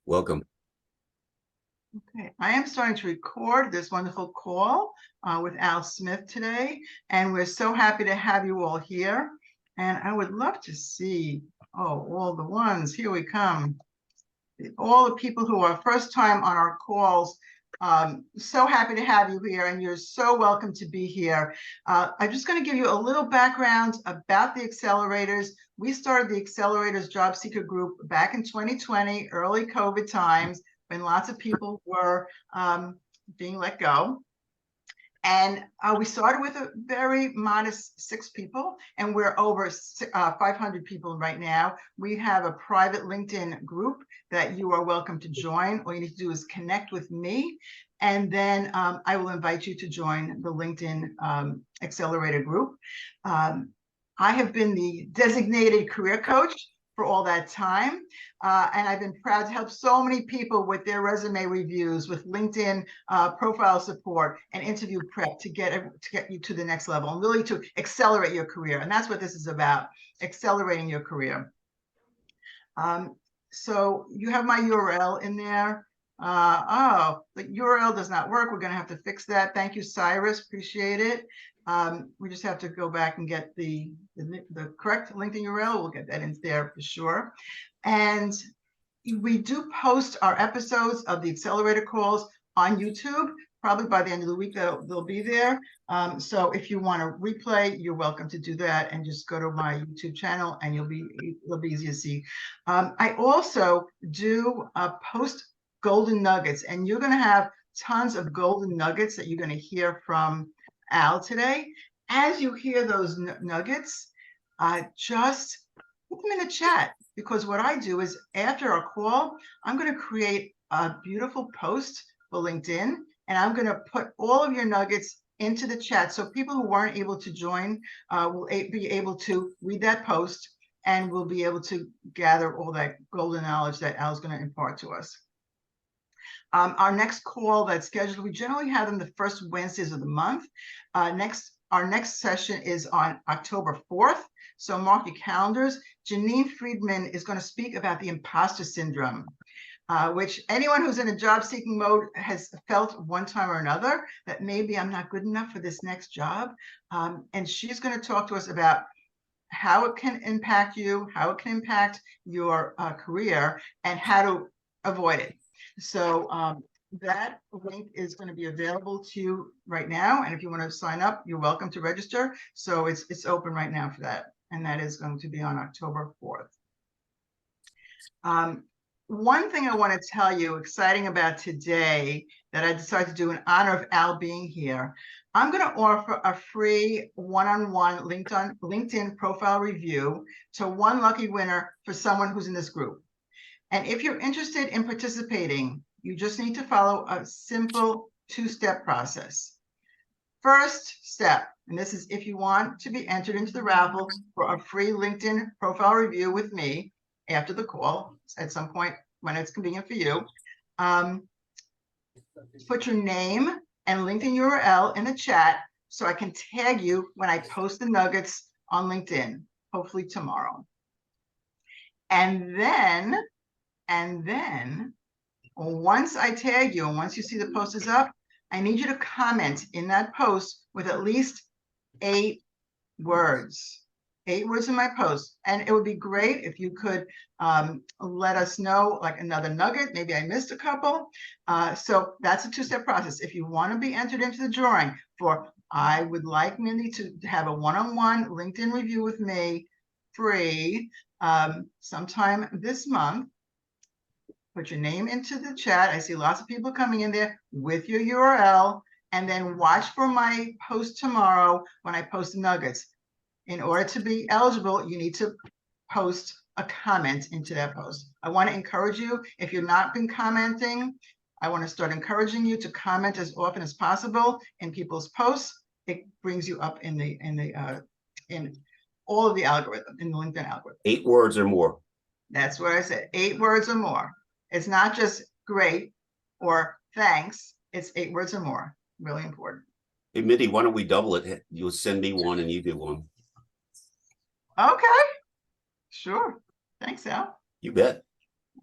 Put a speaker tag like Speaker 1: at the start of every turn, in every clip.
Speaker 1: Welcome.
Speaker 2: Okay, I am starting to record this wonderful call with Al Smith today, and we're so happy to have you all here. And I would love to see, all the ones, here we come. All the people who are first time on our calls, so happy to have you here, and you're so welcome to be here. I'm just going to give you a little background about the Accelerators. We started the Accelerators Job Seeker Group back in 2020, early COVID times, when lots of people were being let go. And we started with a very modest 6 people, and we're over 500 people right now. We have a private LinkedIn group that you are welcome to join. All you need to do is connect with me, and then I will invite you to join the LinkedIn Accelerator group. I have been the designated career coach for all that time. And I've been proud to help so many people with their resume reviews, with LinkedIn profile support and interview prep to get you to the next level and really to accelerate your career. And that's what this is about, accelerating your career. So you have my URL in there. The URL does not work. We're going to have to fix that. Thank you, Cyrus. Appreciate it. We just have to go back and get the correct LinkedIn URL. We'll get that in there for sure. And we do post our episodes of the Accelerator calls on YouTube. Probably by the end of the week, they'll be there. So if you want to replay, you're welcome to do that, and just go to my YouTube channel, and it'll be easy to see. I also do post golden nuggets, and you're going to have tons of golden nuggets that you're going to hear from Al today. As you hear those nuggets, just put them in the chat, because what I do is after our call, I'm going to create a beautiful post for LinkedIn, and I'm going to put all of your nuggets into the chat, so people who weren't able to join will be able to read that post, and will be able to gather all that golden knowledge that Al's going to impart to us. Our next call that's scheduled, we generally have them the first Wednesdays of the month. Our next session is on October 4th. So mark your calendars. Janine Friedman is going to speak about the imposter syndrome, which anyone who's in a job seeking mode has felt one time or another, that maybe I'm not good enough for this next job. And she's going to talk to us about how it can impact you, how it can impact your career, and how to avoid it. So that link is going to be available to you right now. And if you want to sign up, you're welcome to register. So it's open right now for that. And that is going to be on October 4th. One thing I want to tell you exciting about today that I decided to do in honor of Al being here, I'm going to offer a free one-on-one LinkedIn profile review to one lucky winner for someone who's in this group. And if you're interested in participating, you just need to follow a simple 2-step process. First step, and this is if you want to be entered into the raffle for a free LinkedIn profile review with me after the call, at some point when it's convenient for you, put your name and LinkedIn URL in the chat so I can tag you when I post the nuggets on LinkedIn, hopefully tomorrow. And then once I tag you and once you see the post is up, I need you to comment in that post with at least 8 words. 8 words in my post. And it would be great if you could let us know, like, another nugget. Maybe I missed a couple. So that's a 2-step process. If you want to be entered into the drawing for, I would like Mindy to have a one-on-one LinkedIn review with me, free, sometime this month, put your name into the chat. I see lots of people coming in there with your URL, and then watch for my post tomorrow when I post the nuggets. In order to be eligible, you need to post a comment into that post. I want to encourage you, if you've not been commenting, I want to start encouraging you to comment as often as possible in people's posts. It brings you up in all of the algorithm, in the LinkedIn algorithm.
Speaker 1: 8 words or more.
Speaker 2: That's what I said, 8 words or more. It's not just great or thanks, it's 8 words or more. Really important.
Speaker 1: Hey, Mindy, why don't we double it? You'll send me one and you do one.
Speaker 2: Okay, sure. Thanks, Al.
Speaker 1: You bet.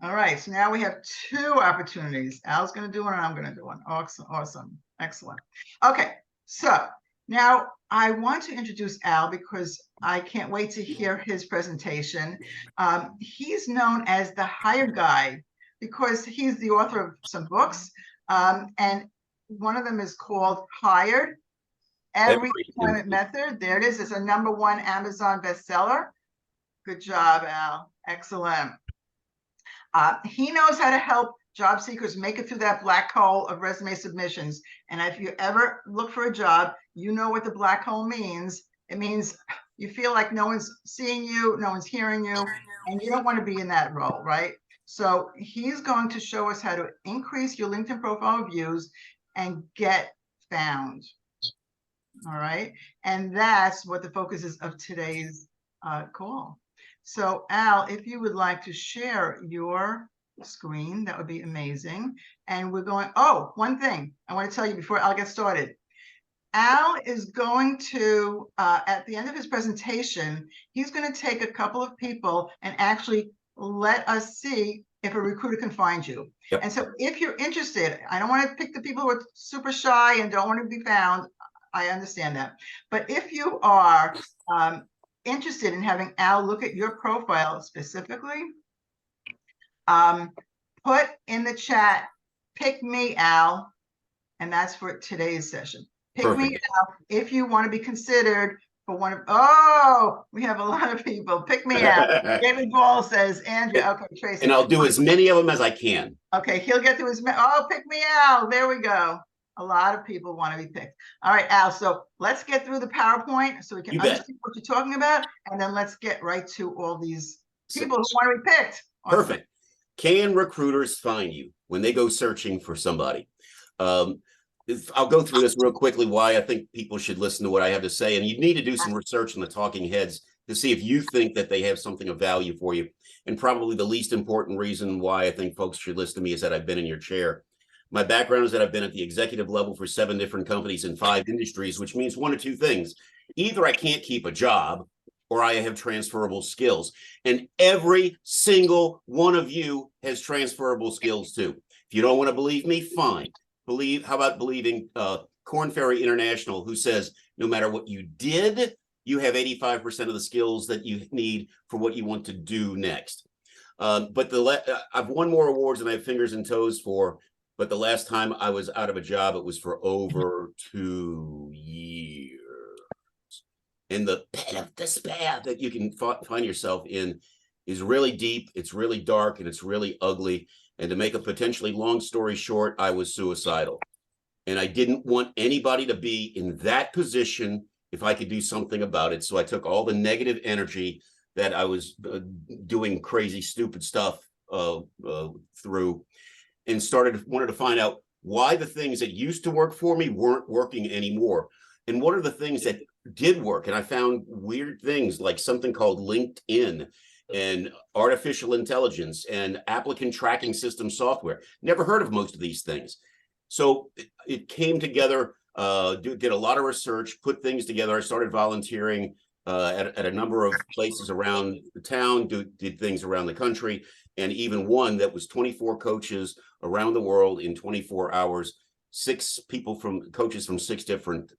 Speaker 2: All right, so now we have two opportunities. Al's going to do one and I'm going to do one. Awesome, awesome, excellent. Okay, so now I want to introduce Al because I can't wait to hear his presentation. He's known as the Hire Guy because he's the author of some books, and one of them is called Hired, Every Employment Method. There it is. It's a #1 Amazon bestseller. Good job, Al. Excellent. He knows how to help job seekers make it through that black hole of resume submissions. And if you ever look for a job, you know what the black hole means. It means you feel like no one's seeing you, no one's hearing you, and you don't want to be in that role, right? So he's going to show us how to increase your LinkedIn profile views and get found. All right. And that's what the focus is of today's call. So Al, if you would like to share your screen, that would be amazing. And we're going, oh, one thing I want to tell you before Al gets started. Al is going to, at the end of his presentation, he's going to take a couple of people and actually let us see if a recruiter can find you.
Speaker 1: Yep.
Speaker 2: And so if you're interested, I don't want to pick the people who are super shy and don't want to be found. I understand that. But if you are interested in having Al look at your profile specifically, put in the chat, pick me, Al, and that's for today's session. Pick Perfect. Me, Al, if you want to be considered for one of, oh, we have a lot of people. Pick me out. David Ball says, Andrea, okay, Tracy.
Speaker 1: And I'll do as many of them as I can.
Speaker 2: Okay, he'll get through his, oh, pick me out. There we go. A lot of people want to be picked. All right, Al, so let's get through the PowerPoint so we can understand what you're talking about, and then let's get right to all these people who want to be picked. Awesome.
Speaker 1: Perfect. Can recruiters find you when they go searching for somebody? I'll go through this real quickly, why I think people should listen to what I have to say, and you need to do some research on the talking heads to see if you think that they have something of value for you. And probably the least important reason why I think folks should listen to me is that I've been in your chair. My background is that I've been at the executive level for 7 different companies in 5 industries, which means one of two things. Either I can't keep a job or I have transferable skills. And every single one of you has transferable skills too. If you don't want to believe me, fine. How about believing Korn Ferry International, who says no matter what you did, you have 85% of the skills that you need for what you want to do next. But I've won more awards than I have fingers and toes for. But the last time I was out of a job, it was for over 2 years. And the pit of despair that you can find yourself in is really deep, it's really dark, and it's really ugly. And to make a potentially long story short, I was suicidal. And I didn't want anybody to be in that position if I could do something about it. So I took all the negative energy that I was doing crazy, stupid stuff through, and wanted to find out why the things that used to work for me weren't working anymore. And what are the things that did work? And I found weird things like something called LinkedIn and artificial intelligence and applicant tracking system software. Never heard of most of these things. So it came together, did a lot of research, put things together. I started volunteering at a number of places around the town, did things around the country, and even one that was 24 coaches around the world in 24 hours, 6 people coaches from 6 different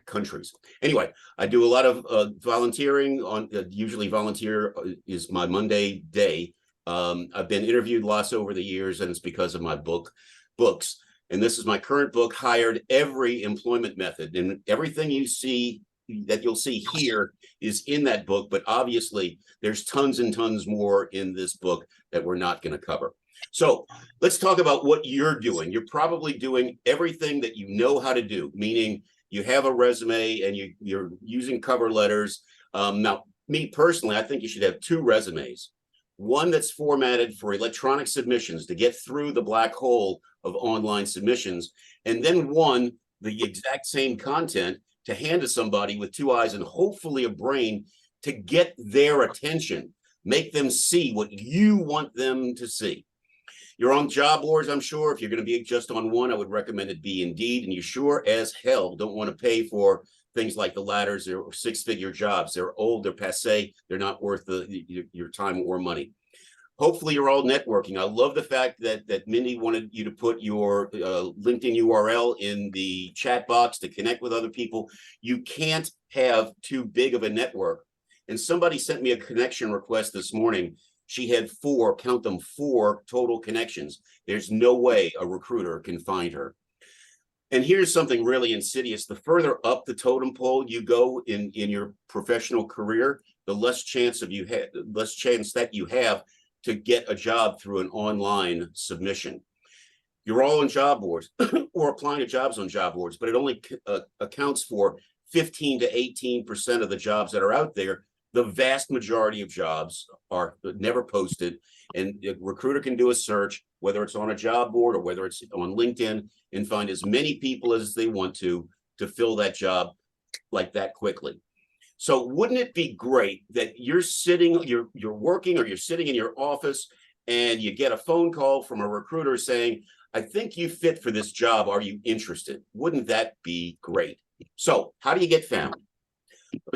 Speaker 1: countries. Anyway, I do a lot of volunteering. Usually volunteer is my Monday day. I've been interviewed lots over the years, and it's because of my books. And this is my current book, Hired, Every Employment Method. And everything you see that you'll see here is in that book, but obviously there's tons and tons more in this book that we're not going to cover. So let's talk about what you're doing. You're probably doing everything that you know how to do, meaning you have a resume and you're using cover letters. Now, me personally, I think you should have 2 resumes. One that's formatted for electronic submissions to get through the black hole of online submissions, and then one, the exact same content, to hand to somebody with 2 eyes and hopefully a brain to get their attention, make them see what you want them to see. You're on job boards, I'm sure. If you're going to be just on one, I would recommend it be Indeed. And you sure as hell don't want to pay for things like the ladders or 6-figure jobs. They're old, they're passé, they're not worth your time or money. Hopefully you're all networking. I love the fact that Mindy wanted you to put your LinkedIn URL in the chat box to connect with other people. You can't have too big of a network. And somebody sent me a connection request this morning. She had four, count them, four total connections. There's no way a recruiter can find her. And here's something really insidious. The further up the totem pole you go in your professional career, the less chance that you have to get a job through an online submission. You're all on job boards or applying to jobs on job boards, but it only accounts for 15 to 18% of the jobs that are out there. The vast majority of jobs are never posted, and a recruiter can do a search, whether it's on a job board or whether it's on LinkedIn, and find as many people as they want to fill that job like that quickly. So wouldn't it be great that you're working, or you're sitting in your office and you get a phone call from a recruiter saying, I think you fit for this job. Are you interested? Wouldn't that be great? So how do you get found?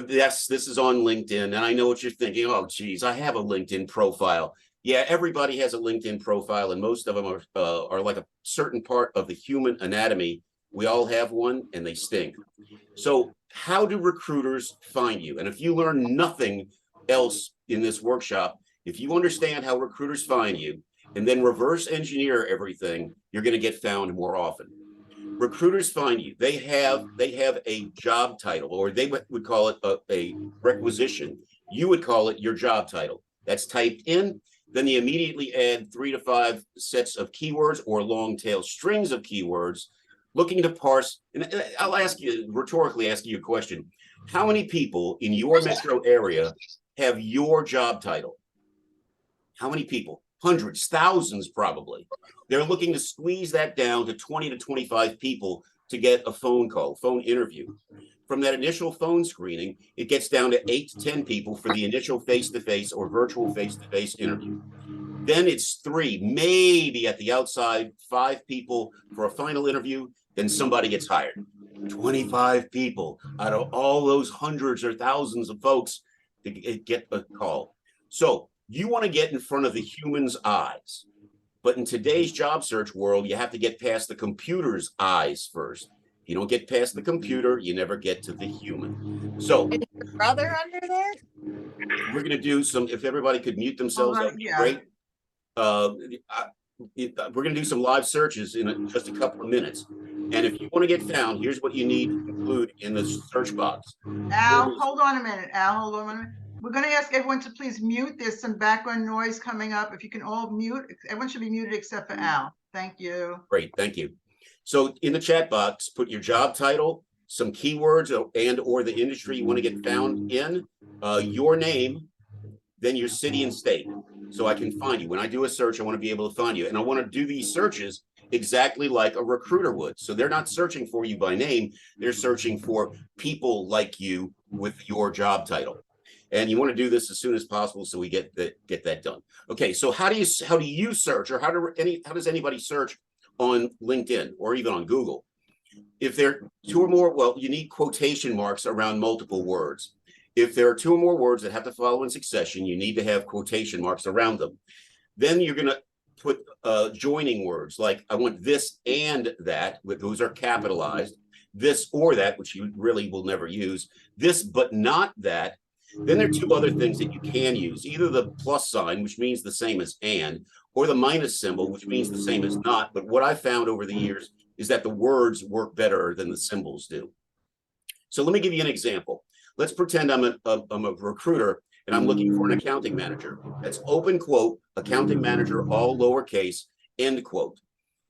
Speaker 1: Yes, this is on LinkedIn. And I know what you're thinking. Oh, geez, I have a LinkedIn profile. Yeah, everybody has a LinkedIn profile, and most of them are like a certain part of the human anatomy. We all have one, and they stink. So how do recruiters find you? And if you learn nothing else in this workshop, if you understand how recruiters find you and then reverse engineer everything, you're going to get found more often. Recruiters find you. They have a job title, or they would call it a requisition. You would call it your job title. That's typed in. Then they immediately add 3 to 5 sets of keywords or long tail strings of keywords, looking to parse. And I'll rhetorically ask you a question. How many people in your metro area have your job title? How many people? Hundreds, thousands, probably. They're looking to squeeze that down to 20 to 25 people to get a phone call, phone interview. From that initial phone screening, it gets down to 8 to 10 people for the initial face-to-face or virtual face-to-face interview. Then it's 3, maybe at the outside, 5 people for a final interview. Then somebody gets hired. 25 people out of all those hundreds or thousands of folks to get a call. So you want to get in front of the human's eyes. But in today's job search world, you have to get past the computer's eyes first. If you don't get past the computer, you never get to the human. So,
Speaker 3: is your brother under there?
Speaker 1: We're going to do some, if everybody could mute themselves, that'd be great. We're going to do some live searches in just a couple of minutes. And if you want to get found, here's what you need to include in the search box.
Speaker 2: Al, hold on a minute. Al, hold on a minute. We're going to ask everyone to please mute. There's some background noise coming up. If you can all mute, everyone should be muted except for Al. Thank you.
Speaker 1: Great, thank you. So in the chat box, put your job title, some keywords or the industry you want to get found in, your name, then your city and state. So I can find you. When I do a search, I want to be able to find you. And I want to do these searches exactly like a recruiter would. So they're not searching for you by name. They're searching for people like you with your job title. And you want to do this as soon as possible so we get that done. Okay, so how do you search, or how does anybody search on LinkedIn or even on Google? If there are 2 or more, well, you need quotation marks around multiple words. If there are 2 or more words that have to follow in succession, you need to have quotation marks around them. Then you're going to put joining words like, I want this and that, those are capitalized, this or that, which you really will never use, this but not that. Then there are 2 other things that you can use, either the plus sign, which means the same as and, or the minus symbol, which means the same as not. But what I found over the years is that the words work better than the symbols do. So let me give you an example. Let's pretend I'm a recruiter and I'm looking for an accounting manager. That's open quote, accounting manager, all lowercase, end quote.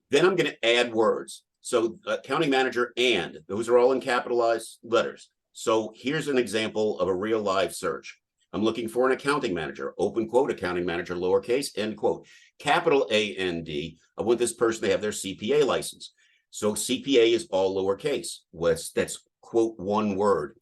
Speaker 1: Then I'm going to add words. So accounting manager and, those are all in capitalized letters. So here's an example of a real live search. I'm looking for an accounting manager, open quote, accounting manager, lowercase, end quote. Capital A-N-D, I want this person to have their CPA license. So CPA is all lowercase. That's quote, 1 word.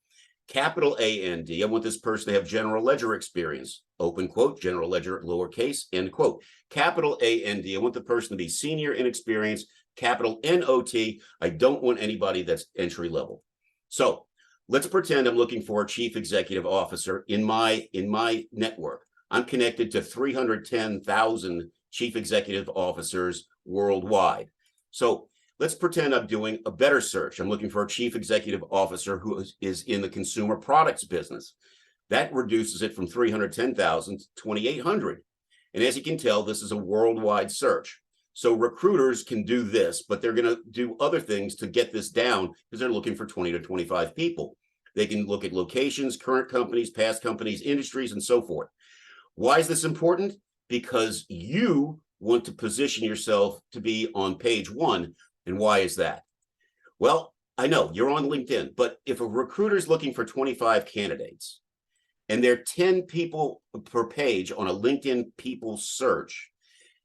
Speaker 1: Capital A-N-D, I want this person to have general ledger experience, open quote, general ledger, lowercase, end quote. Capital A-N-D, I want the person to be senior in experience, capital N-O-T, I don't want anybody that's entry level. So let's pretend I'm looking for a chief executive officer in my network. I'm connected to 310,000 chief executive officers worldwide. So let's pretend I'm doing a better search. I'm looking for a chief executive officer who is in the consumer products business. That reduces it from 310,000 to 2,800. And as you can tell, this is a worldwide search. So recruiters can do this, but they're going to do other things to get this down because they're looking for 20 to 25 people. They can look at locations, current companies, past companies, industries, and so forth. Why is this important? Because you want to position yourself to be on page one. And why is that? Well, I know you're on LinkedIn, but if a recruiter is looking for 25 candidates and there are 10 people per page on a LinkedIn people search,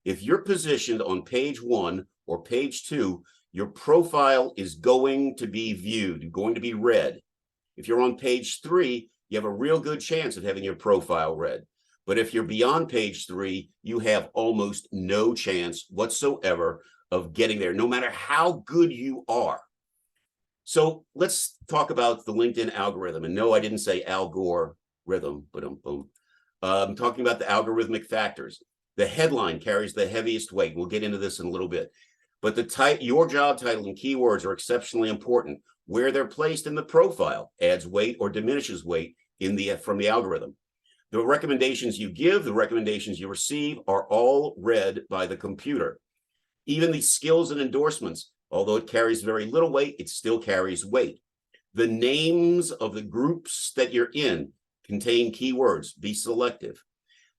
Speaker 1: if you're positioned on page one or page two, your profile is going to be viewed, going to be read. If you're on page three, you have a real good chance of having your profile read. But if you're beyond page three, you have almost no chance whatsoever of getting there, no matter how good you are. So let's talk about the LinkedIn algorithm. And no, I didn't say Al Gore rhythm, but I'm talking about the algorithmic factors. The headline carries the heaviest weight. We'll get into this in a little bit. But your job title and keywords are exceptionally important. Where they're placed in the profile adds weight or diminishes weight from the algorithm. The recommendations you give, the recommendations you receive are all read by the computer. Even the skills and endorsements, although it carries very little weight, it still carries weight. The names of the groups that you're in contain keywords. Be selective.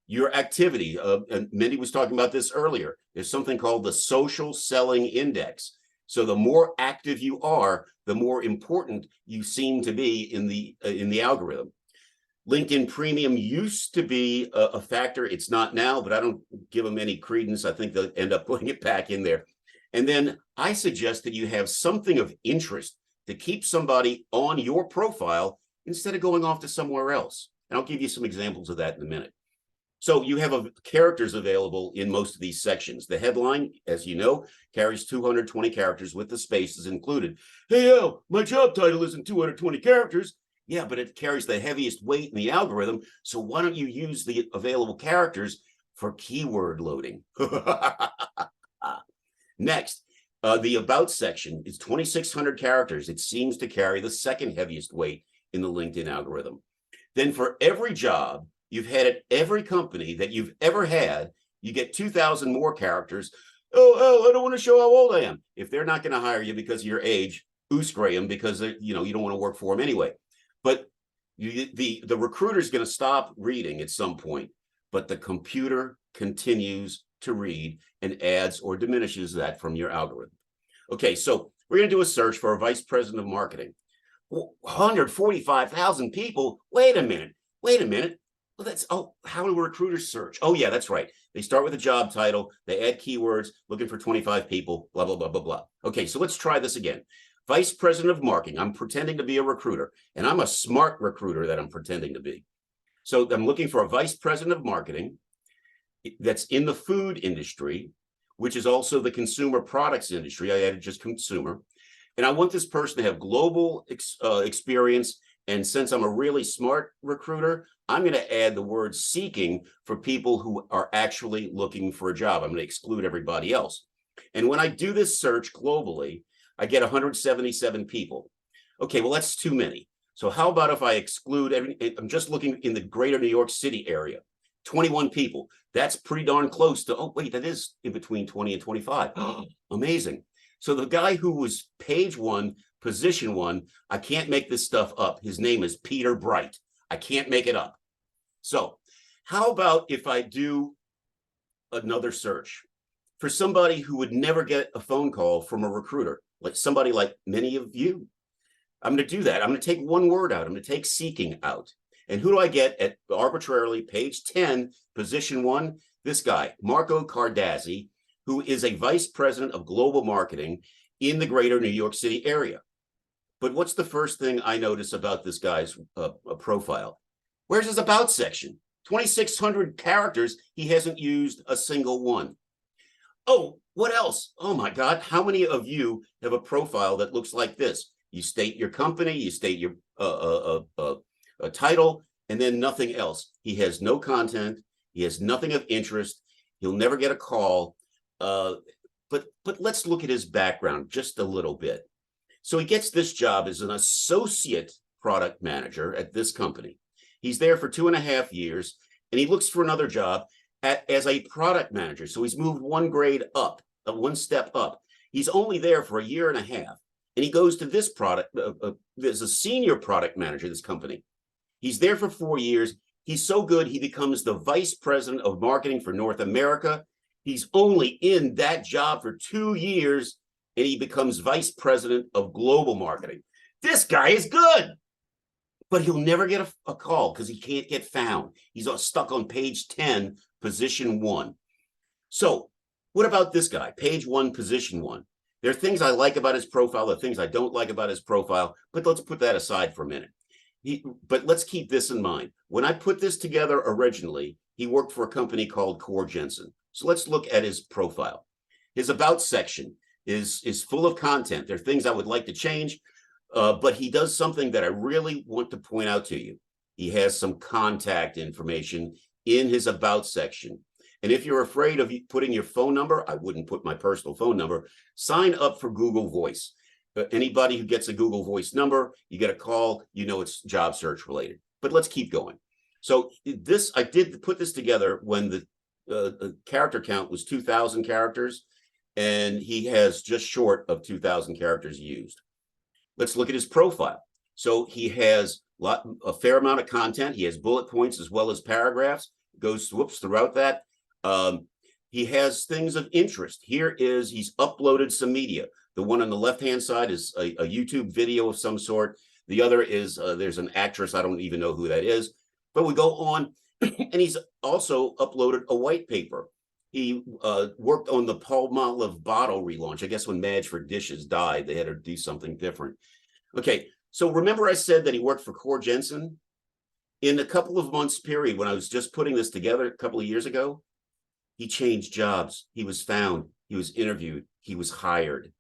Speaker 1: Your activity, and Mindy was talking about this earlier, there's something called the social selling index. So the more active you are, the more important you seem to be in the algorithm. LinkedIn Premium used to be a factor. It's not now, but I don't give them any credence. I think they'll end up putting it back in there. And then I suggest that you have something of interest to keep somebody on your profile instead of going off to somewhere else. And I'll give you some examples of that in a minute. So you have characters available in most of these sections. The headline, as you know, carries 220 characters with the spaces included. Hey, Al, my job title isn't 220 characters. Yeah, but it carries the heaviest weight in the algorithm. So why don't you use the available characters for keyword loading? Next, the About section is 2,600 characters. It seems to carry the second heaviest weight in the LinkedIn algorithm. Then for every job you've had at every company that you've ever had, you get 2,000 more characters. Oh, I don't want to show how old I am. If they're not going to hire you because of your age, oosgray them because you don't want to work for them anyway. But the recruiter is going to stop reading at some point, but the computer continues to read and adds or diminishes that from your algorithm. Okay, so we're going to do a search for a vice president of marketing. 145,000 people. Wait a minute. Well, how do recruiters search? Oh, yeah, that's right. They start with a job title. They add keywords, looking for 25 people, blah, blah, blah, blah, blah. Okay, so let's try this again. Vice president of marketing. I'm pretending to be a recruiter, and I'm a smart recruiter that I'm pretending to be. So I'm looking for a vice president of marketing that's in the food industry, which is also the consumer products industry. I added just consumer. And I want this person to have global experience. And since I'm a really smart recruiter, I'm going to add the word seeking for people who are actually looking for a job. I'm going to exclude everybody else. And when I do this search globally, I get 177 people. Okay, well, that's too many. So how about if I exclude I'm just looking in the greater New York City area, 21 people. That's pretty darn close to, oh, wait, that is in between 20 and 25. Amazing. So the guy who was page one, position one, I can't make this stuff up. His name is Peter Bright. I can't make it up. So how about if I do another search for somebody who would never get a phone call from a recruiter, like somebody like many of you? I'm going to do that. I'm going to take one word out. I'm going to take seeking out. And who do I get at arbitrarily page 10, position one? This guy, Marco Cardazzi, who is a vice president of global marketing in the greater New York City area. But what's the first thing I notice about this guy's profile? Where's his about section? 2,600 characters. He hasn't used a single one. Oh, what else? Oh my God. How many of you have a profile that looks like this? You state your company, you state your title, and then nothing else. He has no content. He has nothing of interest. He'll never get a call. But let's look at his background just a little bit. So he gets this job as an associate product manager at this company. He's there for 2.5 years, and he looks for another job as a product manager. So he's moved one grade up, one step up. He's only there for 1.5 years, and he goes to this product as a senior product manager at this company. He's there for 4 years. He's so good, he becomes the vice president of marketing for North America. He's only in that job for 2 years, and he becomes vice president of global marketing. This guy is good, but he'll never get a call because he can't get found. He's stuck on page 10, position 1. So what about this guy, page 1, position 1? There are things I like about his profile, there are things I don't like about his profile, but let's put that aside for a minute. But let's keep this in mind. When I put this together originally, he worked for a company called Core Jensen. So let's look at his profile. His about section is full of content. There are things I would like to change, but he does something that I really want to point out to you. He has some contact information in his about section. And if you're afraid of putting your phone number, I wouldn't put my personal phone number. Sign up for Google Voice. Anybody who gets a Google Voice number, you get a call, you know it's job search related. But let's keep going. So I did put this together when the character count was 2,000 characters, and he has just short of 2,000 characters used. Let's look at his profile. So he has a fair amount of content. He has bullet points as well as paragraphs. Goes throughout that. He has things of interest. He's uploaded some media. The one on the left-hand side is a YouTube video of some sort. The other is there's an actress. I don't even know who that is. But we go on, and he's also uploaded a white paper. He worked on the Palmolive bottle relaunch. I guess when Madge for Dishes died, they had to do something different. Okay, so remember I said that he worked for Core Jensen? In a couple of months period, when I was just putting this together a couple of years ago, he changed jobs. He was found. He was interviewed. He was hired.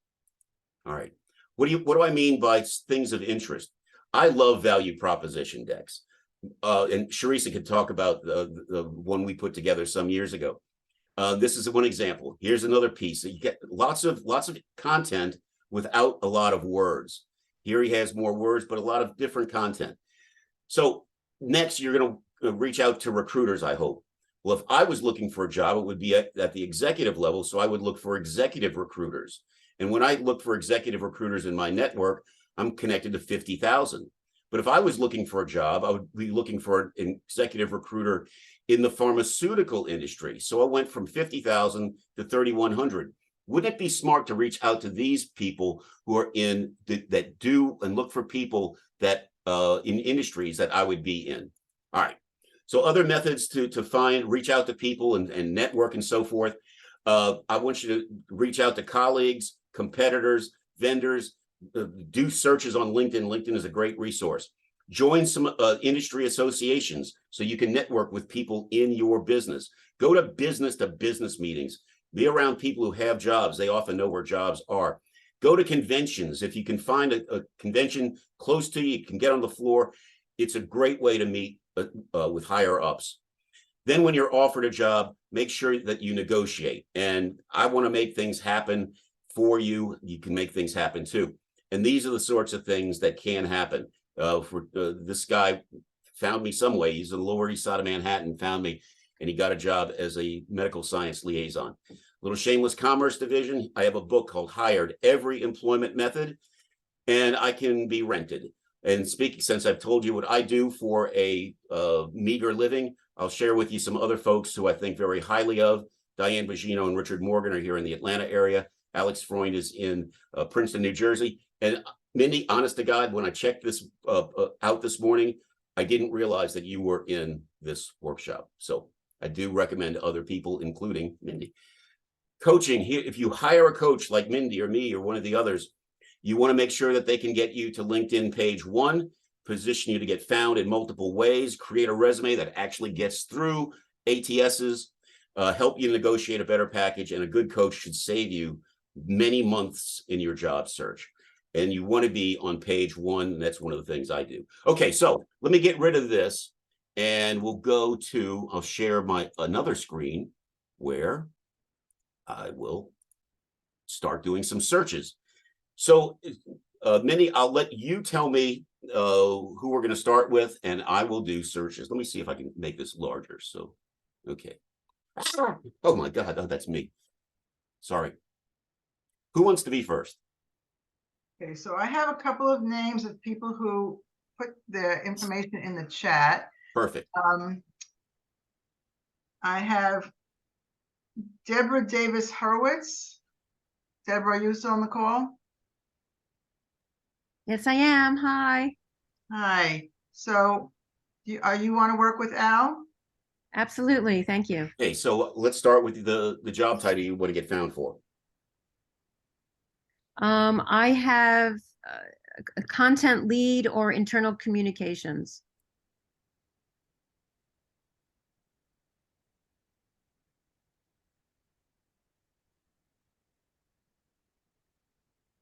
Speaker 1: All right. What do I mean by things of interest? I love value proposition decks. And Sharisa could talk about the one we put together some years ago. This is one example. Here's another piece. You get lots of content without a lot of words. Here he has more words, but a lot of different content. So next, you're going to reach out to recruiters, I hope. Well, if I was looking for a job, it would be at the executive level. So I would look for executive recruiters. And when I look for executive recruiters in my network, I'm connected to 50,000. But if I was looking for a job, I would be looking for an executive recruiter in the pharmaceutical industry. So I went from 50,000 to 3,100. Wouldn't it be smart to reach out to these people who are that do and look for people that in industries that I would be in? All right. So other methods to reach out to people and network and so forth. I want you to reach out to colleagues, competitors, vendors, do searches on LinkedIn. LinkedIn is a great resource. Join some industry associations so you can network with people in your business. Go to business meetings. Be around people who have jobs. They often know where jobs are. Go to conventions. If you can find a convention close to you, you can get on the floor. It's a great way to meet with higher ups. Then when you're offered a job, make sure that you negotiate. And I want to make things happen for you. You can make things happen too. And these are the sorts of things that can happen. This guy found me some way. He's in the Lower East Side of Manhattan, found me, and he got a job as a medical science liaison. Little shameless commerce division. I have a book called Hired, Every Employment Method, and I can be rented. And speaking, since I've told you what I do for a meager living, I'll share with you some other folks who I think very highly of. Diane Bogino and Richard Morgan are here in the Atlanta area. Alex Freund is in Princeton, New Jersey. And Mindy, honest to God, when I checked this out this morning, I didn't realize that you were in this workshop. So I do recommend other people, including Mindy. Coaching, here, if you hire a coach like Mindy or me or one of the others, you want to make sure that they can get you to LinkedIn page 1, position you to get found in multiple ways, create a resume that actually gets through ATSs, help you negotiate a better package, and a good coach should save you many months in your job search. And you want to be on page 1. And that's one of the things I do. Okay, so let me get rid of this And we'll go to, I'll share my another screen where I will start doing some searches. So Minnie, I'll let you tell me who we're going to start with, and I will do searches. Let me see if I can make this larger. So, okay. Oh my God, oh, that's me. Sorry. Who wants to be first?
Speaker 2: Okay, so I have a couple of names of people who put their information in the chat.
Speaker 1: Perfect.
Speaker 2: I have Deborah Davis Hurwitz. Deborah, are you still on the call?
Speaker 4: Yes, I am. Hi.
Speaker 2: Hi. So you want to work with Al?
Speaker 4: Absolutely. Thank you.
Speaker 1: Okay, so let's start with the job title you want to get found for.
Speaker 4: I have a content lead or internal communications.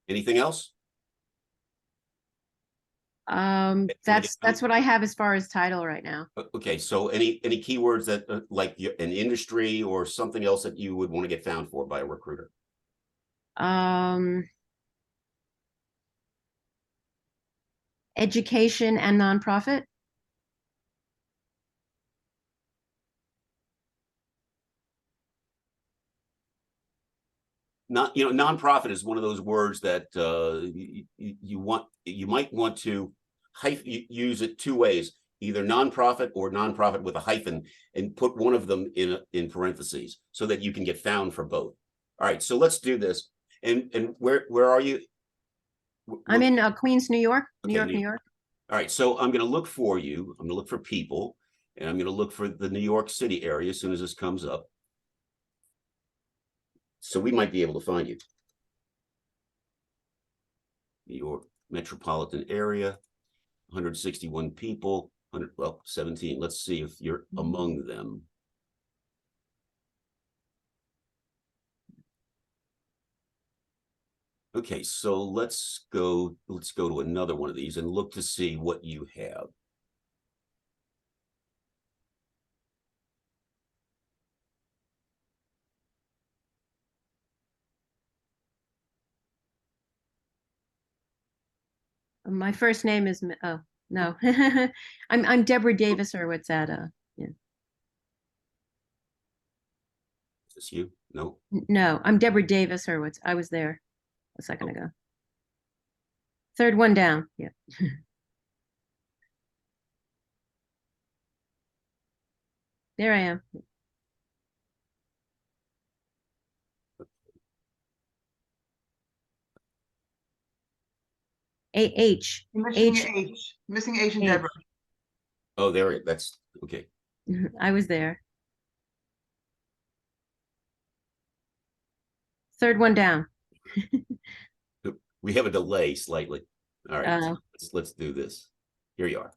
Speaker 1: Anything else?
Speaker 4: That's what I have as far as title right now.
Speaker 1: Okay, so any keywords that like an industry or something else that you would want to get found for by a recruiter?
Speaker 4: Education and nonprofit.
Speaker 1: Not, nonprofit is one of those words that you might want to use it two ways, either nonprofit or nonprofit with a hyphen, and put one of them in parentheses so that you can get found for both. All right, so let's do this. And where are you?
Speaker 4: I'm in Queens, New York.
Speaker 1: Okay,
Speaker 4: New York.
Speaker 1: All right, so I'm going to look for you. I'm going to look for people, and I'm going to look for the New York City area as soon as this comes up. So we might be able to find you. New York metropolitan area, 161 people, 17. Let's see if you're among them. Okay, so let's go to another one of these and look to see what you have.
Speaker 4: My first name is oh no, I'm Deborah Davis Hurwitz at yeah.
Speaker 1: Is this you? No.
Speaker 4: No, I'm Deborah Davis Hurwitz. I was there a second ago. Third one down. Yeah. There I am. H.
Speaker 2: Missing H. Missing H and
Speaker 4: H.
Speaker 2: Deborah.
Speaker 1: Oh, there. That's okay.
Speaker 4: I was there. Third one down.
Speaker 1: We have a delay slightly. All right, let's do this. Here you are.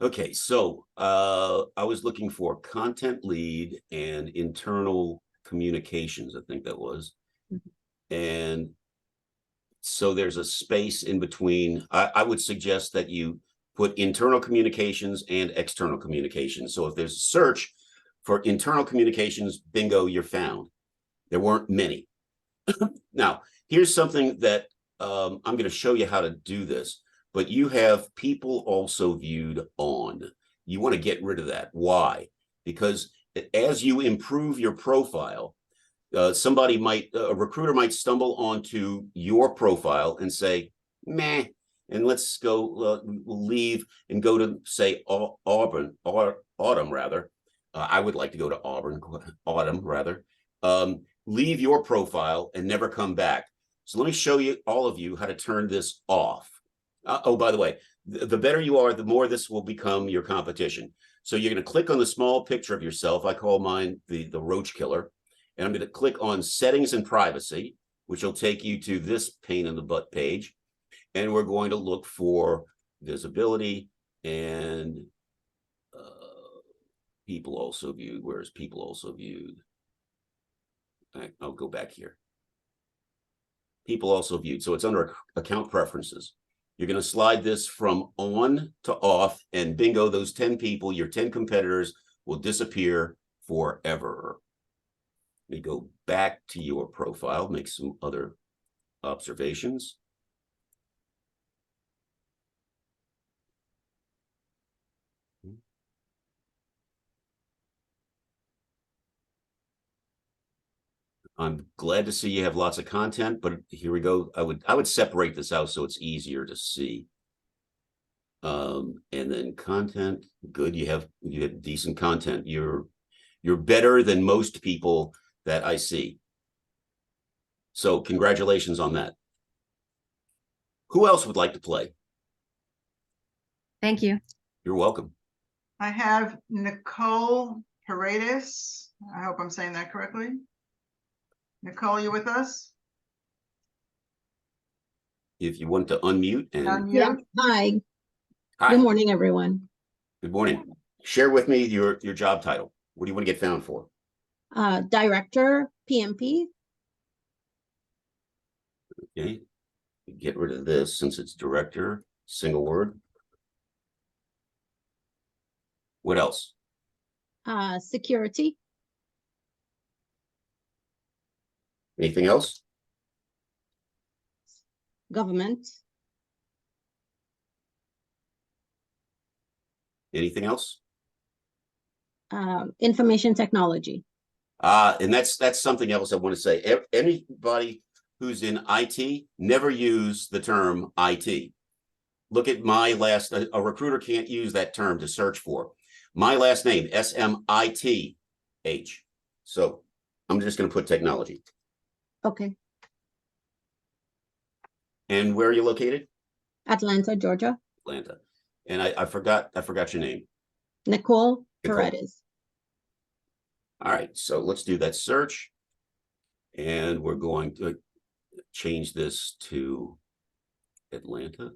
Speaker 1: Okay, so I was looking for content lead and internal communications, I think that was. And so there's a space in between. I would suggest that you put internal communications and external communications. So if there's a search for internal communications, bingo, you're found. There weren't many. Now, here's something that I'm going to show you how to do this, but you have people also viewed on. You want to get rid of that. Why? Because as you improve your profile, a recruiter might stumble onto your profile and say, meh, and let's go, we'll leave and go to, say, Autumn rather. I would like to go to Autumn rather. Leave your profile and never come back. So let me show you, all of you, how to turn this off. Oh, by the way, the better you are, the more this will become your competition. So you're going to click on the small picture of yourself. I call mine the roach killer. And I'm going to click on settings and privacy, which will take you to this pain in the butt page. And we're going to look for visibility and people also viewed. Where's people also viewed? I'll go back here. People also viewed. So it's under account preferences. You're going to slide this from on to off, and bingo, those 10 people, your 10 competitors will disappear forever. Let me go back to your profile, make some other observations. I'm glad to see you have lots of content, but here we go. I would separate this out so it's easier to see. And then content, good. You have decent content. You're better than most people that I see. So congratulations on that. Who else would like to play?
Speaker 4: Thank you.
Speaker 1: You're welcome.
Speaker 2: I have Nicole Paredes. I hope I'm saying that correctly. Nicole, you with us?
Speaker 1: If you want to unmute and
Speaker 5: Yeah,
Speaker 2: Unmute.
Speaker 5: hi.
Speaker 1: hi,
Speaker 5: Good morning, everyone.
Speaker 1: good morning. Share with me your job title. What do you want to get found for?
Speaker 5: Director, PMP.
Speaker 1: Okay, get rid of this since it's director, single word. What else?
Speaker 5: Security,
Speaker 1: Anything else?
Speaker 5: government,
Speaker 1: Anything else?
Speaker 5: information technology.
Speaker 1: And that's something else I want to say. Anybody who's in IT, never use the term IT. Look at my last, a recruiter can't use that term to search for. My last name, SMITH. So I'm just going to put technology.
Speaker 5: Okay.
Speaker 1: And where are you located?
Speaker 5: Atlanta, Georgia.
Speaker 1: Atlanta. And I forgot your name.
Speaker 5: Nicole
Speaker 1: Nicole.
Speaker 5: Paredes.
Speaker 1: All right, so let's do that search. And we're going to change this to Atlanta.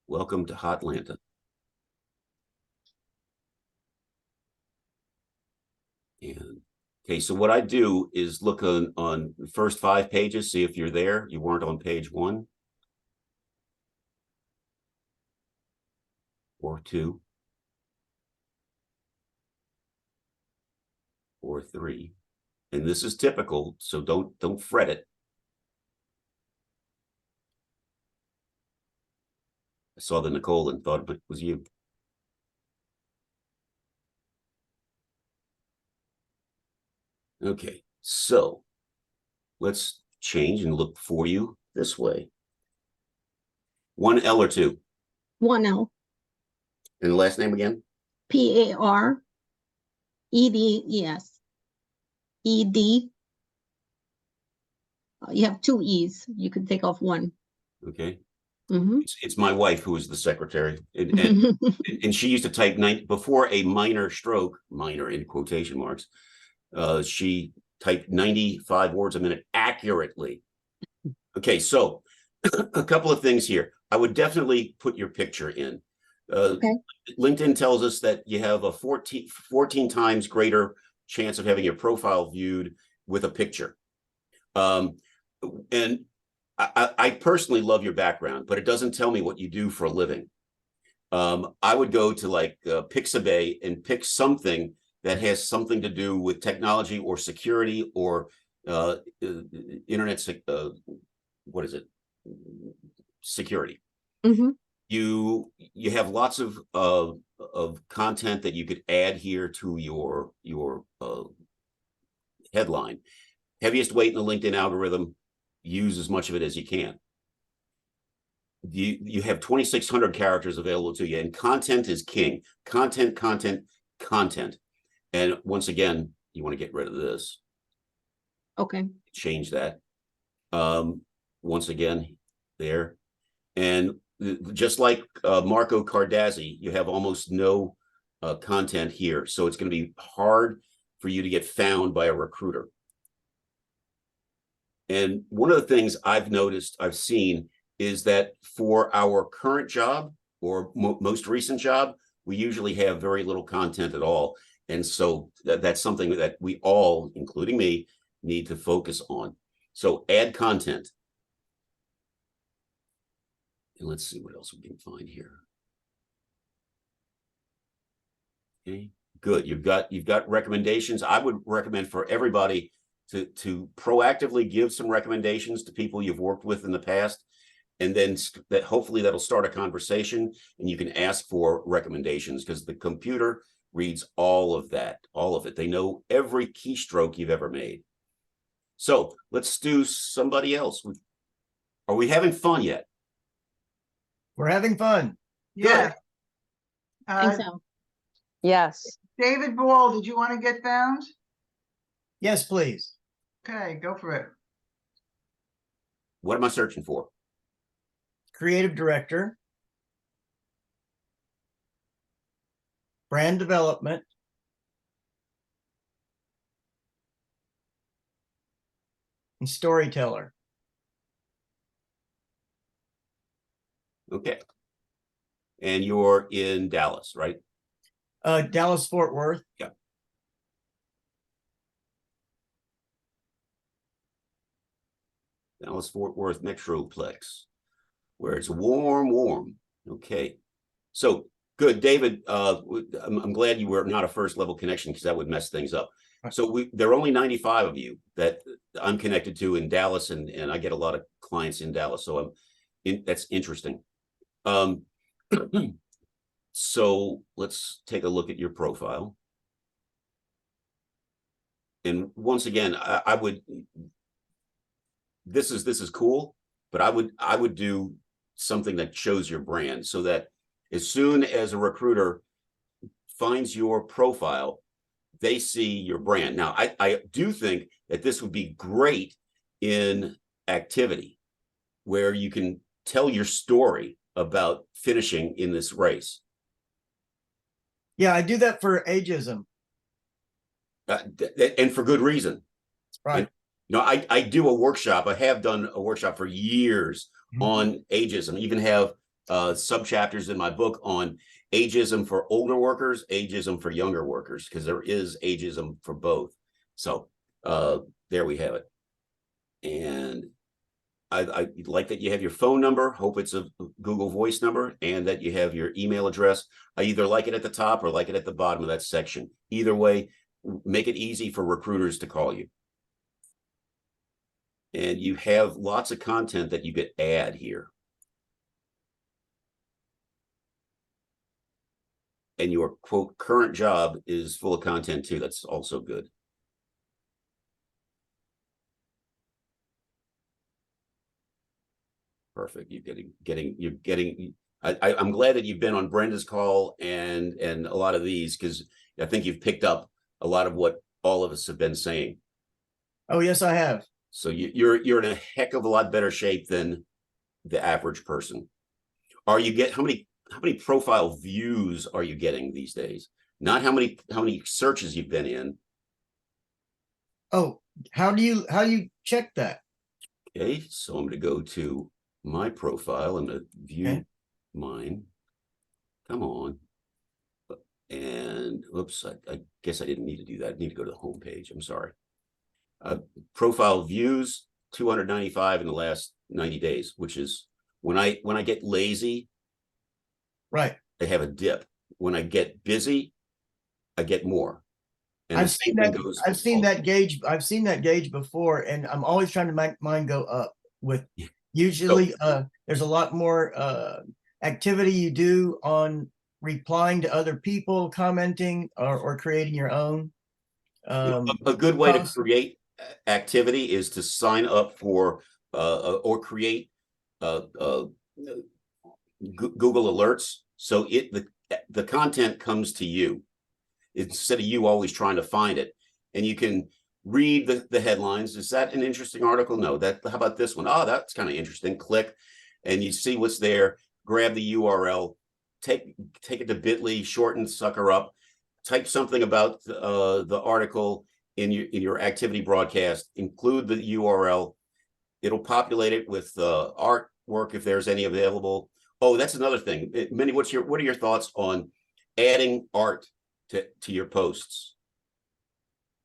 Speaker 1: Welcome to Hotlanta. And okay, so what I do is look on the first 5 pages, see if you're there. You weren't on page 1 or 2 or 3. And this is typical, so don't fret it. I saw the Nicole and thought it was you. Okay, so let's change and look for you this way. 1 L or 2?
Speaker 5: 1L,
Speaker 1: And the last name again?
Speaker 5: PAREDES. ED. You have 2 E's. You could take off 1.
Speaker 1: Okay.
Speaker 5: Mhm.
Speaker 1: It's my wife who is the secretary. And she used to type before a minor stroke, minor in quotation marks, she typed 95 words a minute accurately. Okay, so a couple of things here. I would definitely put your picture in.
Speaker 5: Okay.
Speaker 1: LinkedIn tells us that you have a 14 times greater chance of having your profile viewed with a picture. And I personally love your background, but it doesn't tell me what you do for a living. I would go to like Pixabay and pick something that has something to do with technology or security or internet, what is it? Security.
Speaker 5: Mhm.
Speaker 1: You have lots of content that you could add here to your headline. Heaviest weight in the LinkedIn algorithm, use as much of it as you can. You have 2,600 characters available to you, and content is king. Content. And once again, you want to get rid of this.
Speaker 5: Okay.
Speaker 1: Change that. Once again, there. And just like Marco Cardazzi, you have almost no content here. So it's going to be hard for you to get found by a recruiter. And one of the things I've noticed, I've seen, is that for our current job or most recent job, we usually have very little content at all. And so that's something that we all, including me, need to focus on. So add content. And let's see what else we can find here. Okay, good. You've got recommendations. I would recommend for everybody to proactively give some recommendations to people you've worked with in the past, and then that hopefully that'll start a conversation and you can ask for recommendations, because the computer reads all of that, all of it. They know every keystroke you've ever made. So let's do somebody else. Are we having fun yet?
Speaker 6: We're having fun.
Speaker 2: Yeah.
Speaker 5: I think so.
Speaker 3: Yes.
Speaker 2: David Ball, did you want to get found?
Speaker 6: Yes, please.
Speaker 2: Okay, go for it.
Speaker 1: What am I searching for?
Speaker 6: Creative director, brand development, and storyteller.
Speaker 1: Okay. And you're in Dallas, right?
Speaker 6: Dallas Fort Worth.
Speaker 1: Yeah. Dallas Fort Worth Metroplex, where it's warm. Okay. So good, David. I'm glad you were not a first level connection, because that would mess things up. So there are only 95 of you that I'm connected to in Dallas, and I get a lot of clients in Dallas. So that's interesting. So let's take a look at your profile. And once again, I would, this is cool, but I would do something that shows your brand, so that as soon as a recruiter finds your profile, they see your brand. Now, I do think that this would be great in activity, where you can tell your story about finishing in this race.
Speaker 6: Yeah, I do that for ageism.
Speaker 1: And for good reason.
Speaker 6: Right.
Speaker 1: And, you know, I do a workshop. I have done a workshop for years on ageism. I even have sub-chapters in my book on ageism for older workers, ageism for younger workers, because there is ageism for both. So there we have it. And I like that you have your phone number. Hope it's a Google Voice number, and that you have your email address. I either like it at the top or like it at the bottom of that section. Either way, make it easy for recruiters to call you. And you have lots of content that you could add here. And your quote current job is full of content too. That's also good. Perfect. You're getting. I'm glad that you've been on Brenda's call and a lot of these, because I think you've picked up a lot of what all of us have been saying.
Speaker 6: Oh, yes, I have.
Speaker 1: So you're in a heck of a lot better shape than the average person. How many profile views are you getting these days? Not how many searches you've been in.
Speaker 6: Oh, how do you check that?
Speaker 1: Okay, so I'm going to go to my profile and view mine. Come on. And oops, I guess I didn't need to do that. I need to go to the home page. I'm sorry. Profile views 295 in the last 90 days, which is when I get lazy,
Speaker 6: Right.
Speaker 1: I have a dip. When I get busy, I get more. And
Speaker 6: I've seen that gauge. I've seen that gauge before, and I'm always trying to make mine go up. With usually, there's a lot more activity you do on replying to other people, commenting, or creating your own.
Speaker 1: A good way to create activity is to sign up for or create Google alerts, so the content comes to you instead of you always trying to find it, and you can read the headlines. Is that an interesting article? No. How about this one? Oh, that's kind of interesting. Click, and you see what's there. Grab the URL, take it to bit.ly, shorten sucker up, type something about the article in your activity broadcast, include the URL. It'll populate it with artwork if there's any available. Oh, that's another thing. Minnie, what are your thoughts on adding art to your posts?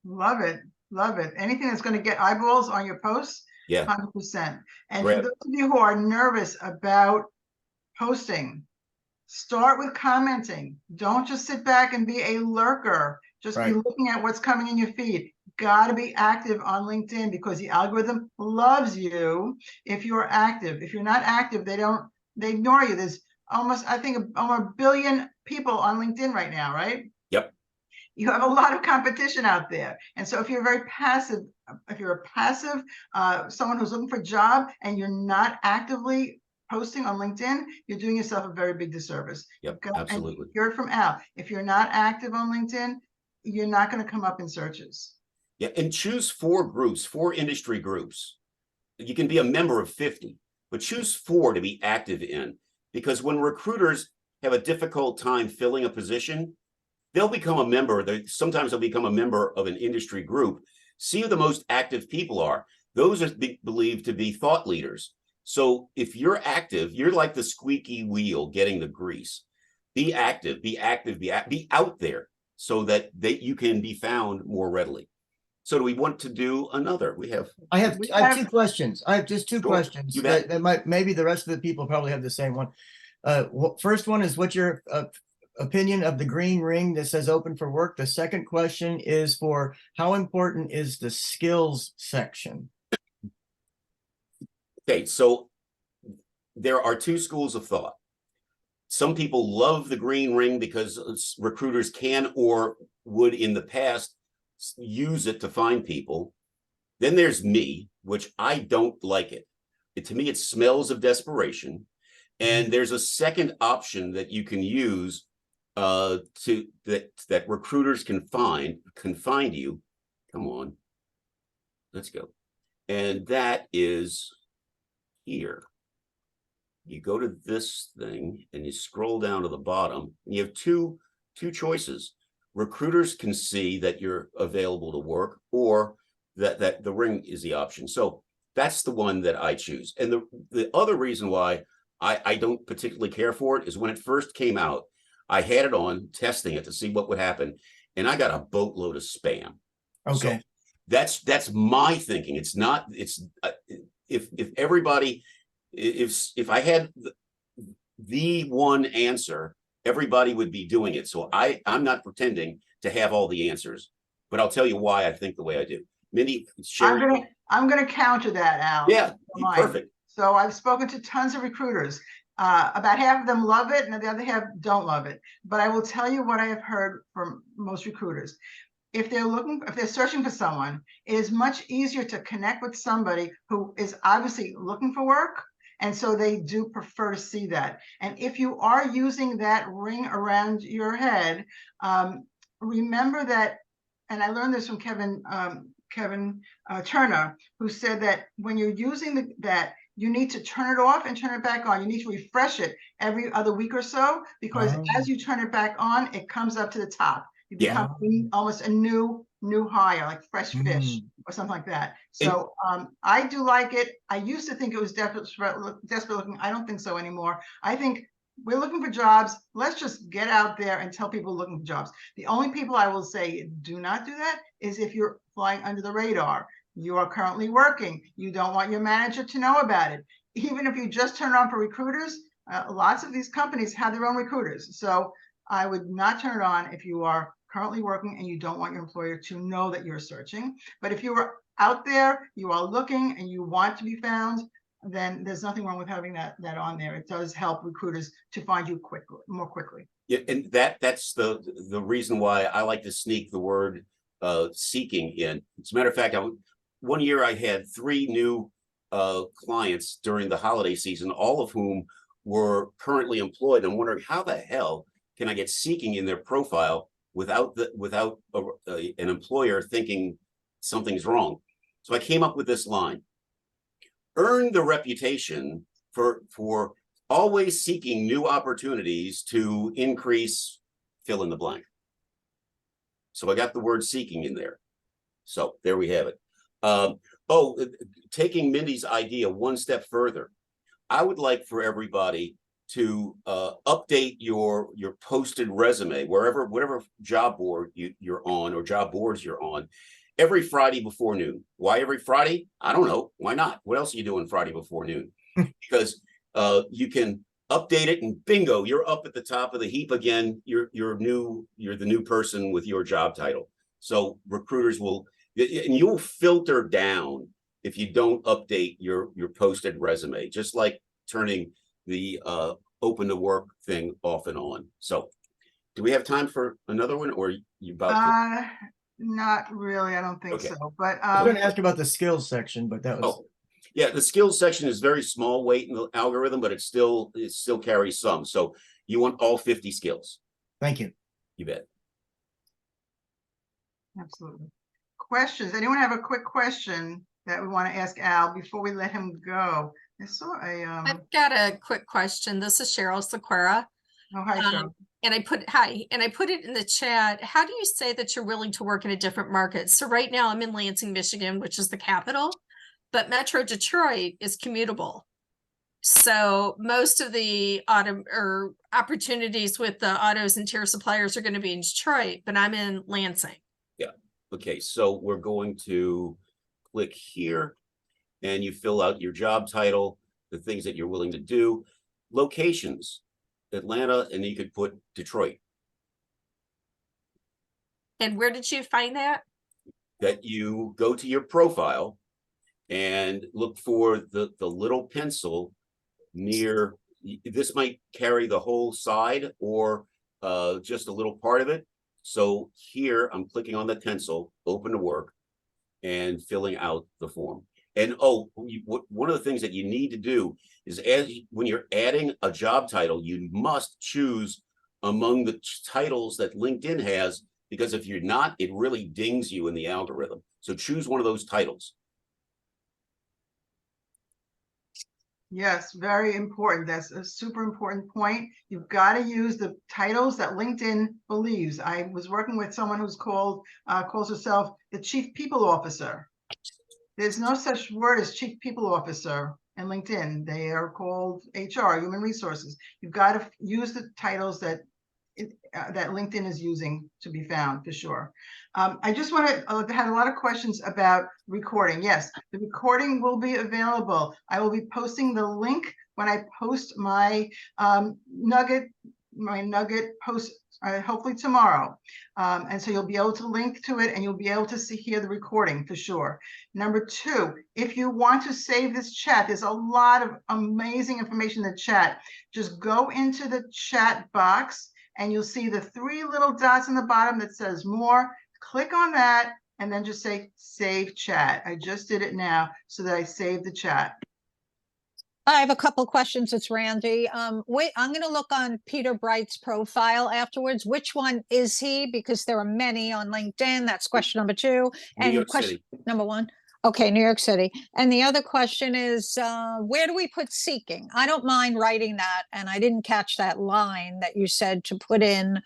Speaker 2: Love it. Love it. Anything that's going to get eyeballs on your posts.
Speaker 1: Yeah.
Speaker 2: 100%. And
Speaker 1: Right.
Speaker 2: for those of you who are nervous about posting, start with commenting. Don't just sit back and be a lurker. Just be
Speaker 6: Right.
Speaker 2: looking at what's coming in your feed. Got to be active on LinkedIn because the algorithm loves you if you're active. If you're not active, they ignore you. There's almost, I think, almost a billion people on LinkedIn right now, right?
Speaker 1: Yep.
Speaker 2: You have a lot of competition out there. And so if you're very passive, if you're a passive, someone who's looking for a job and you're not actively posting on LinkedIn, you're doing yourself a very big disservice.
Speaker 1: Yep,
Speaker 2: And
Speaker 1: absolutely.
Speaker 2: you heard from Al, if you're not active on LinkedIn, you're not going to come up in searches.
Speaker 1: Yeah, and choose 4 groups, 4 industry groups. You can be a member of 50, but choose 4 to be active in, because when recruiters have a difficult time filling a position, they'll become a member. Sometimes they'll become a member of an industry group. See who the most active people are. Those are believed to be thought leaders. So if you're active, you're like the squeaky wheel getting the grease. Be active, be out there so that you can be found more readily. So do we want to do another?
Speaker 6: I have 2 questions. I have just 2
Speaker 1: Sure,
Speaker 6: questions
Speaker 1: you bet.
Speaker 6: that might, maybe the rest of the people probably have the same one. First one is, what's your opinion of the green ring that says open for work? The second question is for how important is the skills section?
Speaker 1: Okay, so there are 2 schools of thought. Some people love the green ring because recruiters can or would in the past use it to find people. Then there's me, which I don't like it. To me, it smells of desperation. And there's a second option that you can use that recruiters can find you. Come on, let's go. And that is here. You go to this thing and you scroll down to the bottom, and you have two choices. Recruiters can see that you're available to work, or that the ring is the option. So that's the one that I choose. And the other reason why I don't particularly care for it is when it first came out, I had it on testing it to see what would happen, and I got a boatload of spam.
Speaker 6: Okay.
Speaker 1: So that's my thinking. It's not. It's if everybody, if I had the one answer, everybody would be doing it. So I'm not pretending to have all the answers, but I'll tell you why I think the way I do. Mindy, Sherry.
Speaker 2: I'm gonna counter that, Al.
Speaker 1: Yeah, perfect.
Speaker 2: So I've spoken to tons of recruiters. About half of them love it, and the other half don't love it. But I will tell you what I have heard from most recruiters. If they're searching for someone, it is much easier to connect with somebody who is obviously looking for work. And so they do prefer to see that. And if you are using that ring around your head, remember that, and I learned this from Kevin Turner, who said that when you're using that, you need to turn it off and turn it back on. You need to refresh it every other week or so, because as you turn it back on, it comes up to the top. You become almost a new hire, like fresh fish or something like that. So I do like it. I used to think it was desperate looking. I don't think so anymore. I think we're looking for jobs. Let's just get out there and tell people looking for jobs. The only people I will say do not do that is if you're flying under the radar. You are currently working. You don't want your manager to know about it. Even if you just turn it on for recruiters, lots of these companies have their own recruiters. So I would not turn it on if you are currently working and you don't want your employer to know that you're searching. But if you are out there, you are looking and you want to be found, then there's nothing wrong with having that on there. It does help recruiters to find you more quickly.
Speaker 1: Yeah, and that's the reason why I like to sneak the word seeking in. As a matter of fact, one year I had 3 new clients during the holiday season, all of whom were currently employed. I'm wondering, how the hell can I get seeking in their profile without an employer thinking something's wrong? So I came up with this line: earn the reputation for always seeking new opportunities to increase fill in the blank. So I got the word seeking in there. So there we have it. Taking Mindy's idea one step further, I would like for everybody to update your posted resume whatever job board you're on, or job boards you're on, every Friday before noon. Why every Friday? I don't know. Why not? What else are you doing Friday before noon? Because you can update it and bingo, you're up at the top of the heap again. You're the new person with your job title. So recruiters will, and you'll filter down if you don't update your posted resume, just like turning the open to work thing off and on. So do we have time for another one, or you about to?
Speaker 2: Not really, I don't think
Speaker 1: Okay.
Speaker 2: so, but
Speaker 6: I was going to ask about the skills section, but that was.
Speaker 1: Oh, yeah, the skills section is very small weight in the algorithm, but it still carries some. So you want all 50 skills.
Speaker 6: Thank you.
Speaker 1: You bet.
Speaker 2: absolutely. Questions? Anyone have a quick question that we want to ask Al before we let him go? I saw a,
Speaker 3: I've got a quick question. This is Cheryl Sequeira.
Speaker 2: oh, hi, Cheryl.
Speaker 3: And I put it in the chat. How do you say that you're willing to work in a different market? So right now I'm in Lansing, Michigan, which is the capital, but Metro Detroit is commutable. So most of the auto or opportunities with the autos and tier suppliers are going to be in Detroit, but I'm in Lansing.
Speaker 1: Okay, so we're going to click here and you fill out your job title, the things that you're willing to do, locations, Atlanta, and you could put Detroit.
Speaker 3: And where did you find that?
Speaker 1: That you go to your profile and look for the little pencil near, this might carry the whole side or just a little part of it. So here I'm clicking on the pencil, open to work, and filling out the form. And one of the things that you need to do is when you're adding a job title, you must choose among the titles that LinkedIn has, because if you're not, it really dings you in the algorithm. So choose one of those titles.
Speaker 2: Yes, very important. That's a super important point. You've got to use the titles that LinkedIn believes. I was working with someone who's calls herself the Chief People Officer. There's no such word as Chief People Officer in LinkedIn. They are called HR, Human Resources. You've got to use the titles that LinkedIn is using to be found, for sure. I just want to had a lot of questions about recording. Yes, the recording will be available. I will be posting the link when I post my nugget post hopefully tomorrow. And so you'll be able to link to it and you'll be able to hear the recording for sure. Number two, if you want to save this chat, there's a lot of amazing information in the chat. Just go into the chat box and you'll see the 3 little dots in the bottom that says more. Click on that and then just say save chat. I just did it now so that I saved the chat.
Speaker 5: I have a couple questions. It's Randy. Wait, I'm going to look on Peter Bright's profile afterwards. Which one is he? Because there are many on LinkedIn. That's question number 2. And
Speaker 1: New York
Speaker 5: question
Speaker 1: City.
Speaker 5: number 1. Okay, New York City. And the other question is, where do we put seeking? I don't mind writing that. And I didn't catch that line that you said to put in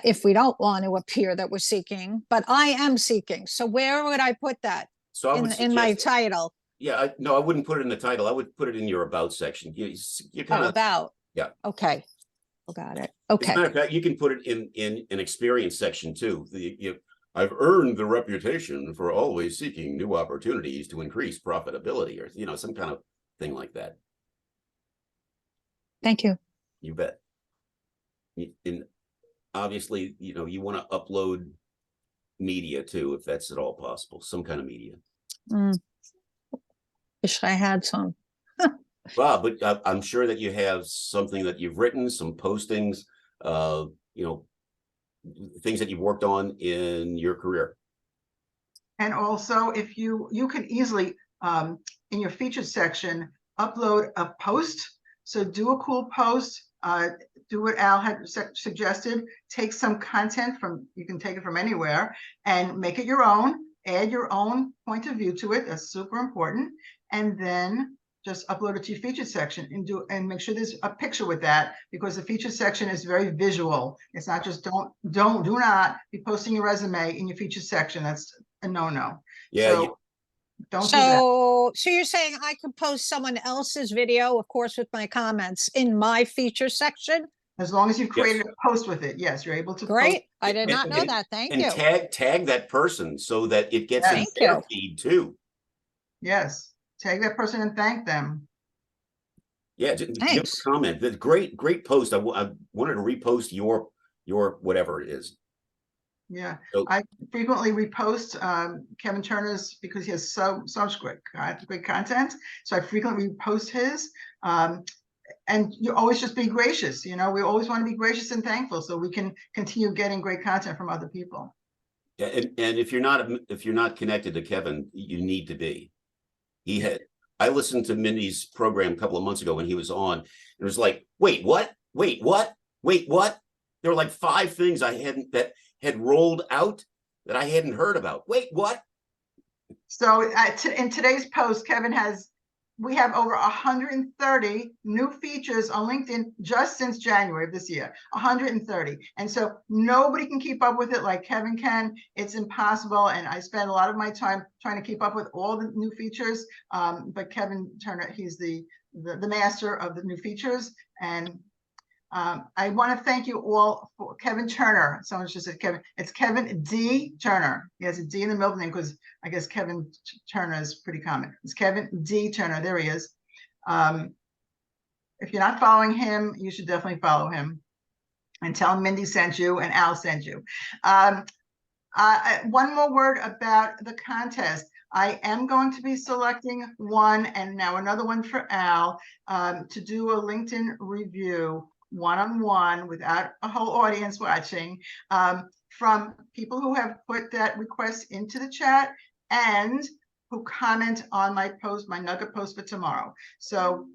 Speaker 5: if we don't want to appear that we're seeking, but I am seeking. So where would I put that
Speaker 1: So I would
Speaker 5: in my
Speaker 1: suggest,
Speaker 5: title?
Speaker 1: yeah, I wouldn't put it in the title. I would put it in your about section. You kind
Speaker 5: Oh,
Speaker 1: of,
Speaker 5: about.
Speaker 1: yeah.
Speaker 5: Okay. Got it.
Speaker 1: As a
Speaker 5: Okay.
Speaker 1: matter of fact, you can put it in an experience section too. I've earned the reputation for always seeking new opportunities to increase profitability, or some kind of thing like that.
Speaker 5: Thank you.
Speaker 1: You bet. And obviously, you want to upload media too, if that's at all possible, some kind of media.
Speaker 5: Wish I had some.
Speaker 1: Well, but I'm sure that you have something that you've written, some postings, things that you've worked on in your career. And
Speaker 2: also, if you can easily in your featured section upload a post. So do a cool post. Do what Al had suggested. Take some content you can take it from anywhere and make it your own. Add your own point of view to it. That's super important. And then just upload it to your featured section and make sure there's a picture with that, because the featured section is very visual. It's not just do not be posting your resume in your featured section. That's a no.
Speaker 1: Yeah.
Speaker 2: So don't do that.
Speaker 5: So you're saying I could post someone else's video, of course, with my comments in my feature section?
Speaker 2: As long as you've
Speaker 1: Yes.
Speaker 2: created a post with it, yes, you're able to. post
Speaker 5: Great. I did
Speaker 1: And-
Speaker 5: not know
Speaker 1: and-
Speaker 5: that. Thank
Speaker 1: And
Speaker 5: you.
Speaker 1: tag that person so that it gets in
Speaker 2: Thank
Speaker 1: their
Speaker 5: you.
Speaker 1: feed too.
Speaker 2: Yes, tag that person and thank them.
Speaker 1: Yeah, give a
Speaker 5: Thanks.
Speaker 1: comment. That's great post. I wanted to repost your whatever it is.
Speaker 2: Yeah,
Speaker 1: So-
Speaker 2: I frequently repost Kevin Turner's because he has so much great content. So I frequently repost his. And you always just be gracious. You know, we always want to be gracious and thankful so we can continue getting great content from other people.
Speaker 1: Yeah, and if you're not connected to Kevin, you need to be. I listened to Mindy's program a couple of months ago when he was on. And it was like, wait, what? Wait, what? Wait, what? There were like 5 things that had rolled out that I hadn't heard about. Wait, what?
Speaker 2: So in today's post, we have over 130 new features on LinkedIn just since January of this year, 130. And so nobody can keep up with it like Kevin can. It's impossible. And I spend a lot of my time trying to keep up with all the new features. But Kevin Turner, he's the master of the new features. And I want to thank you all for Kevin Turner. Someone just said Kevin. It's Kevin D. Turner. He has a D in the middle of the name because I guess Kevin Turner is pretty common. It's Kevin D. Turner. There he is. If you're not following him, you should definitely follow him. And tell him Mindy sent you and Al sent you. One more word about the contest. I am going to be selecting one and now another one for Al to do a LinkedIn review one-on-one without a whole audience watching from people who have put that request into the chat and who comment on my post, my nugget post for tomorrow. So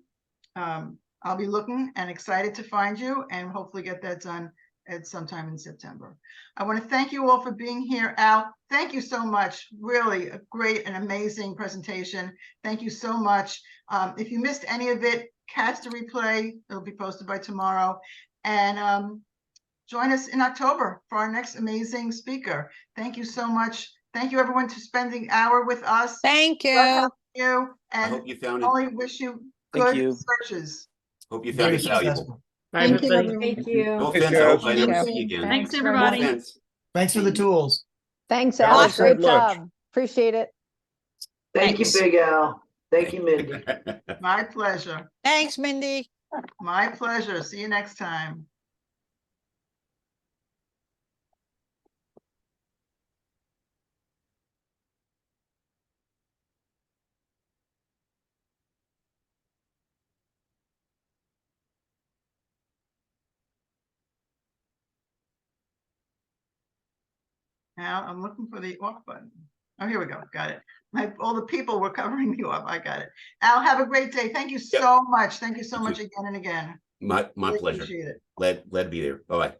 Speaker 2: I'll be looking and excited to find you and hopefully get that done at sometime in September. I want to thank you all for being here. Al, thank you so much. Really a great and amazing presentation. Thank you so much. If you missed any of it, catch the replay. It'll be posted by tomorrow. And join us in October for our next amazing speaker. Thank you so much. Thank you everyone for spending the hour with us.
Speaker 5: Thank
Speaker 2: Love
Speaker 5: you.
Speaker 2: having you.
Speaker 1: I
Speaker 2: And
Speaker 1: hope you found it.
Speaker 2: only wish you
Speaker 7: Thank
Speaker 2: good
Speaker 7: you.
Speaker 2: searches.
Speaker 1: Hope you found
Speaker 6: Very
Speaker 1: it valuable.
Speaker 6: successful.
Speaker 7: Bye,
Speaker 5: Thank you,
Speaker 7: everybody.
Speaker 5: everyone.
Speaker 8: Thank you.
Speaker 1: No
Speaker 7: Thanks,
Speaker 1: offense. I hope I
Speaker 5: Thank
Speaker 1: never
Speaker 5: you.
Speaker 1: see you again.
Speaker 8: Thanks,
Speaker 1: No
Speaker 8: everybody.
Speaker 1: offense.
Speaker 6: Thanks for the tools.
Speaker 8: Thanks,
Speaker 1: Al.
Speaker 8: Al.
Speaker 1: Great
Speaker 8: Great
Speaker 7: luck.
Speaker 8: job. Appreciate it.
Speaker 9: Thank you,
Speaker 5: Thanks.
Speaker 9: Big Al. Thank you, Mindy.
Speaker 2: My pleasure.
Speaker 5: Thanks, Mindy.
Speaker 2: My pleasure. See you next time. Now I'm looking for the off button. Oh, here we go. Got it. All the people were covering me up. I got it. Al, have a great day. Thank you so much. Thank you so
Speaker 1: You
Speaker 2: much
Speaker 1: too.
Speaker 2: again and again.
Speaker 1: My
Speaker 2: Really
Speaker 1: pleasure.
Speaker 2: appreciate it.
Speaker 1: Glad to be there. Bye-bye.